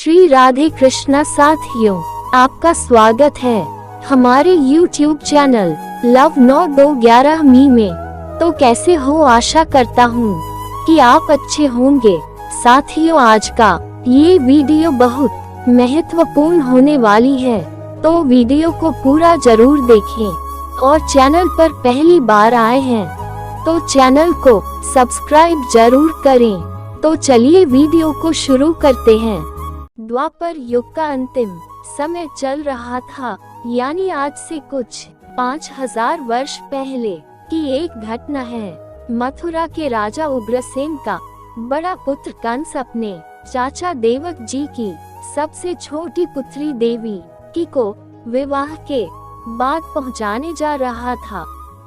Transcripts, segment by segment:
श्री राधे कृष्णा साथियों, आपका स्वागत है हमारे YouTube चैनल लव 9211 मी में। तो कैसे हो, आशा करता हूँ कि आप अच्छे होंगे। साथियों, आज का ये वीडियो बहुत महत्वपूर्ण होने वाली है, तो वीडियो को पूरा जरूर देखें और चैनल पर पहली बार आए हैं तो चैनल को सब्सक्राइब जरूर करें। तो चलिए वीडियो को शुरू करते हैं। द्वापर युग का अंतिम समय चल रहा था, यानी आज से कुछ 5000 वर्ष पहले की एक घटना है। मथुरा के राजा उग्रसेन का बड़ा पुत्र कंस अपने चाचा देवक जी की सबसे छोटी पुत्री देवी की को विवाह के बाद पहुंचाने जा रहा था।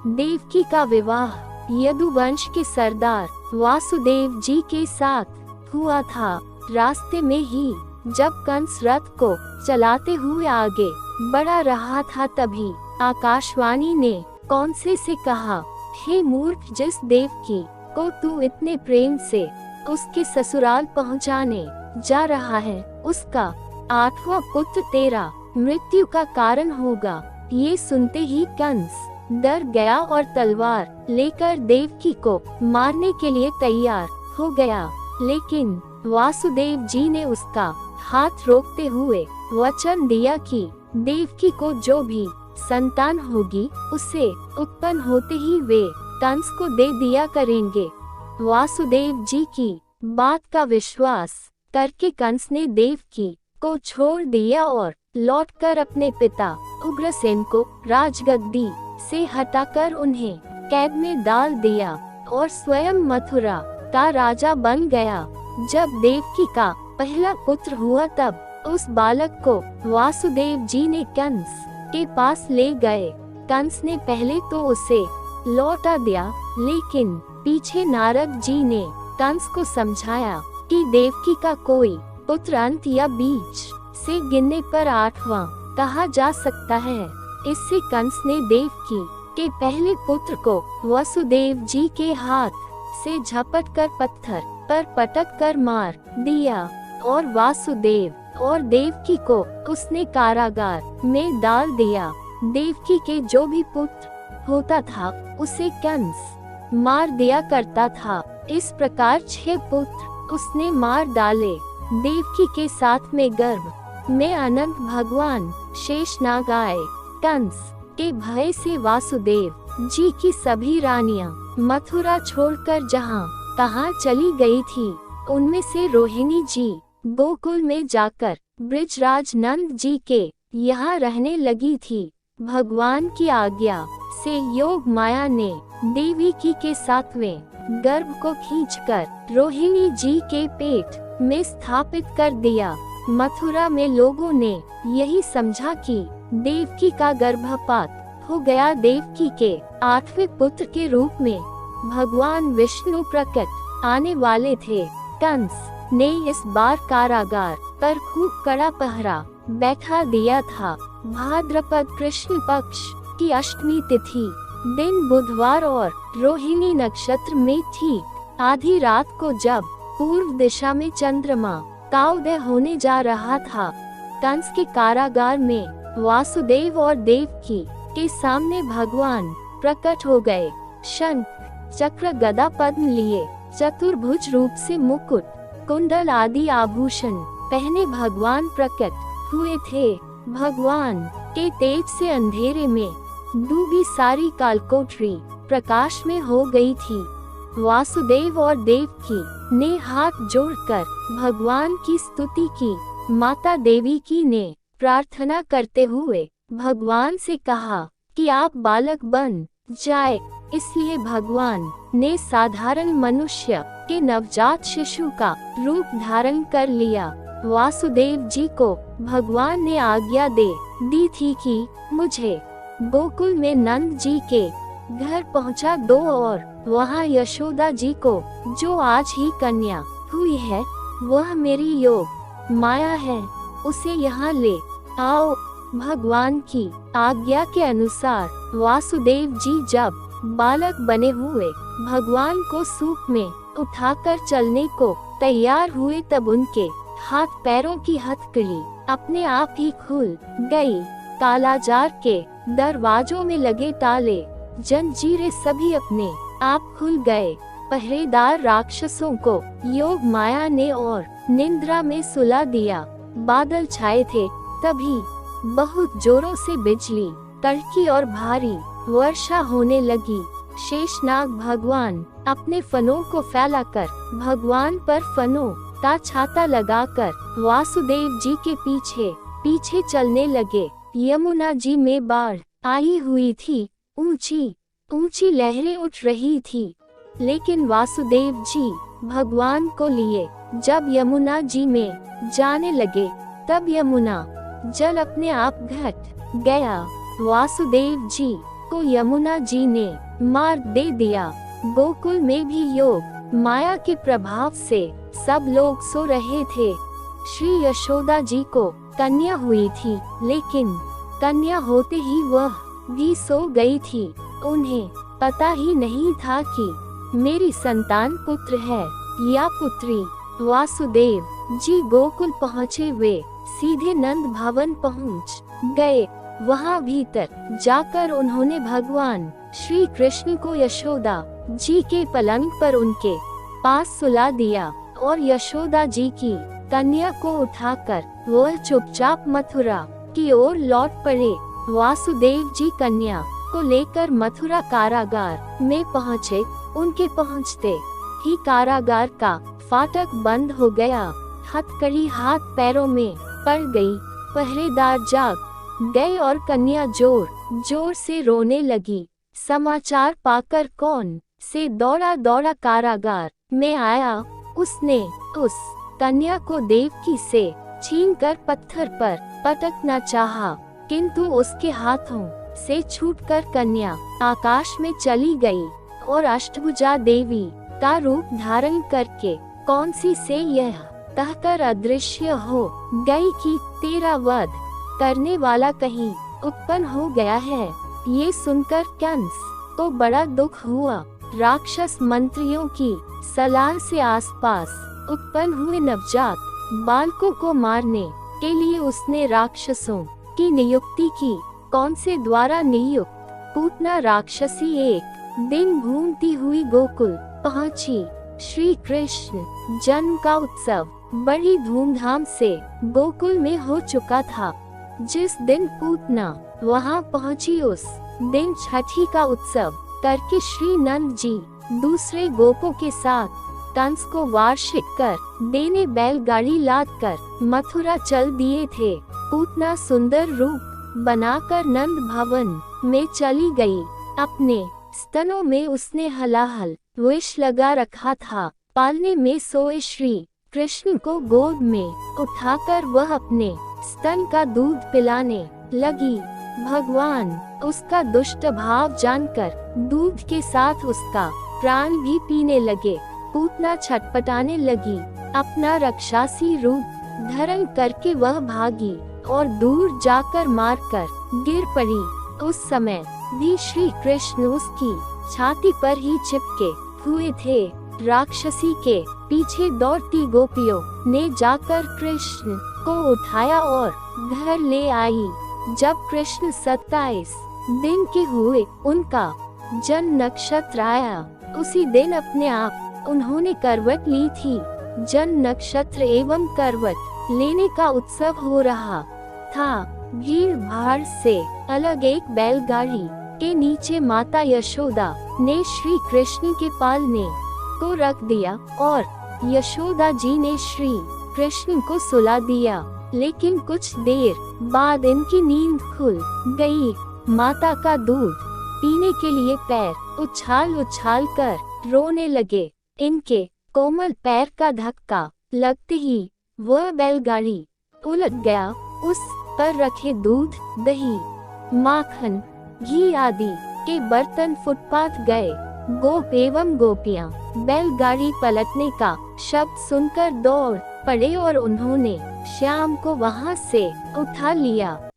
देवकी का विवाह यदुवंश के सरदार वासुदेव जी के साथ हुआ था। रास्ते में ही जब कंस रथ को चलाते हुए आगे बढ़ा रहा था, तभी आकाशवाणी ने कौनसे से कहा, हे मूर्ख, जिस देवकी को तू इतने प्रेम से उसके ससुराल पहुंचाने जा रहा है, उसका 8वां पुत्र तेरा मृत्यु का कारण होगा। ये सुनते ही कंस डर गया और तलवार लेकर देवकी को मारने के लिए तैयार हो गया, लेकिन वासुदेव जी ने उसका हाथ रोकते हुए वचन दिया कि देवकी को जो भी संतान होगी, उसे उत्पन्न होते ही वे कंस को दे दिया करेंगे। वासुदेव जी की बात का विश्वास करके कंस ने देवकी को छोड़ दिया और लौटकर अपने पिता उग्रसेन को राजगद्दी से हटाकर उन्हें कैद में डाल दिया और स्वयं मथुरा का राजा बन गया। जब देवकी का पहला पुत्र हुआ, तब उस बालक को वासुदेव जी ने कंस के पास ले गए। कंस ने पहले तो उसे लौटा दिया, लेकिन पीछे नारद जी ने कंस को समझाया कि देवकी का कोई पुत्र अंत या बीच से गिनने पर 8वां कहा जा सकता है। इससे कंस ने देवकी के पहले पुत्र को वसुदेव जी के हाथ से झपट कर पत्थर पर पटक कर मार दिया और वासुदेव और देवकी को उसने कारागार में डाल दिया। देवकी के जो भी पुत्र होता था, उसे कंस मार दिया करता था। इस प्रकार 6 पुत्र उसने मार डाले। देवकी के साथ में गर्भ में अनंत भगवान शेषनाग आए। कंस के भय से वासुदेव जी की सभी रानियां मथुरा छोड़कर जहां तहां चली गई थी। उनमें से रोहिणी जी गोकुल में जाकर ब्रिजराज नंद जी के यहाँ रहने लगी थी। भगवान की आज्ञा से योग माया ने देवकी के 7वें गर्भ को खींचकर रोहिणी जी के पेट में स्थापित कर दिया। मथुरा में लोगों ने यही समझा कि देवकी का गर्भपात हो गया। देवकी के 8वें पुत्र के रूप में भगवान विष्णु प्रकट आने वाले थे। कंस ने इस बार कारागार पर खूब कड़ा पहरा बैठा दिया था। भाद्रपद कृष्ण पक्ष की अष्टमी तिथि दिन बुधवार और रोहिणी नक्षत्र में थी। आधी रात को जब पूर्व दिशा में चंद्रमा का उदय होने जा रहा था, कंस के कारागार में वासुदेव और देवकी के सामने भगवान प्रकट हो गए। शंख चक्र गदा पद्म लिए चतुर्भुज रूप से मुकुट कुंडल आदि आभूषण पहने भगवान प्रकट हुए थे। भगवान के तेज से अंधेरे में डूबी सारी कालकोठरी प्रकाश में हो गई थी। वासुदेव और देवकी ने हाथ जोड़कर भगवान की स्तुति की। माता देवकी ने प्रार्थना करते हुए भगवान से कहा कि आप बालक बन जाए। इसलिए भगवान ने साधारण मनुष्य के नवजात शिशु का रूप धारण कर लिया। वासुदेव जी को भगवान ने आज्ञा दे दी थी कि मुझे गोकुल में नंद जी के घर पहुंचा दो और वहां यशोदा जी को, जो आज ही कन्या हुई है, वह मेरी योग माया है, उसे यहाँ ले आओ। भगवान की आज्ञा के अनुसार वासुदेव जी जब बालक बने हुए भगवान को सूप में उठाकर चलने को तैयार हुए, तब उनके हाथ पैरों की हथकड़ी अपने आप ही खुल गई। कालाजार के दरवाजों में लगे ताले, जंजीरें सभी अपने आप खुल गए। पहरेदार राक्षसों को योग माया ने और निंद्रा में सुला दिया। बादल छाए थे, तभी बहुत जोरों से बिजली कड़की और भारी वर्षा होने लगी। शेषनाग भगवान अपने फनों को फैलाकर भगवान पर फनों का छाता लगाकर वासुदेव जी के पीछे पीछे चलने लगे। यमुना जी में बाढ़ आई हुई थी, ऊंची ऊंची लहरें उठ रही थी, लेकिन वासुदेव जी भगवान को लिए जब यमुना जी में जाने लगे, तब यमुना जल अपने आप घट गया। वासुदेव जी को यमुना जी ने मार दे दिया। गोकुल में भी योग माया के प्रभाव से सब लोग सो रहे थे। श्री यशोदा जी को कन्या हुई थी, लेकिन कन्या होते ही वह भी सो गई थी। उन्हें पता ही नहीं था कि मेरी संतान पुत्र है या पुत्री। वासुदेव जी गोकुल पहुँचे, वे सीधे नंद भवन पहुँच गए। वहाँ भीतर जाकर उन्होंने भगवान श्री कृष्ण को यशोदा जी के पलंग पर उनके पास सुला दिया और यशोदा जी की कन्या को उठाकर वह चुपचाप मथुरा की ओर लौट पड़े। वासुदेव जी कन्या को लेकर मथुरा कारागार में पहुँचे। उनके पहुँचते ही कारागार का फाटक बंद हो गया। हथकड़ी हाथ पैरों में पड़ गई। पहरेदार जाग गए और कन्या जोर जोर से रोने लगी। समाचार पाकर कौन से दौड़ा दौड़ा कारागार में आया। उसने उस कन्या को देवकी से छीनकर पत्थर पर पटकना चाहा, किंतु उसके हाथों से छूटकर कन्या आकाश में चली गई और अष्टभुजा देवी का रूप धारण करके कौन सी से यह कहकर अदृश्य हो गई कि तेरा वध करने वाला कहीं उत्पन्न हो गया है। ये सुनकर कंस को बड़ा दुख हुआ। राक्षस मंत्रियों की सलाह से आसपास उत्पन्न हुए नवजात बालकों को मारने के लिए उसने राक्षसों की नियुक्ति की। कौन से द्वारा नियुक्त पूतना राक्षसी एक दिन घूमती हुई गोकुल पहुंची। श्री कृष्ण जन्म का उत्सव बड़ी धूमधाम से गोकुल में हो चुका था। जिस दिन पूतना वहां पहुंची, उस दिन छठी का उत्सव करके श्री नंद जी दूसरे गोपों के साथ कंस को वार्षिक कर देने बैलगाड़ी लाद कर मथुरा चल दिए थे। पूतना सुंदर रूप बनाकर नंद भवन में चली गई। अपने स्तनों में उसने हलाहल विष लगा रखा था। पालने में सोए श्री कृष्ण को गोद में उठाकर वह अपने स्तन का दूध पिलाने लगी। भगवान उसका दुष्ट भाव जानकर दूध के साथ उसका प्राण भी पीने लगे। पूतना छटपटाने लगी। अपना राक्षसी रूप धारण करके वह भागी और दूर जाकर मारकर गिर पड़ी। उस समय भी श्री कृष्ण उसकी छाती पर ही चिपके हुए थे। राक्षसी के पीछे दौड़ती गोपियों ने जाकर कृष्ण को उठाया और घर ले आई। जब कृष्ण 27 दिन के हुए, उनका जन्म नक्षत्र आया। उसी दिन अपने आप उन्होंने करवट ली थी। जन्म नक्षत्र एवं करवट लेने का उत्सव हो रहा था। भीड़ भाड़ से अलग एक बैलगाड़ी के नीचे माता यशोदा ने श्री कृष्ण के पालने को रख दिया और यशोदा जी ने श्री कृष्ण को सुला दिया। लेकिन कुछ देर बाद इनकी नींद खुल गई। माता का दूध पीने के लिए पैर उछाल उछाल कर रोने लगे। इनके कोमल पैर का धक्का लगते ही वह बैलगाड़ी उलट गया। उस पर रखे दूध, दही, माखन, घी आदि के बर्तन फुटपाथ गए। गोप एवं गोपियां बैलगाड़ी पलटने का शब्द सुनकर दौड़ पड़े और उन्होंने श्याम को वहां से उठा लिया।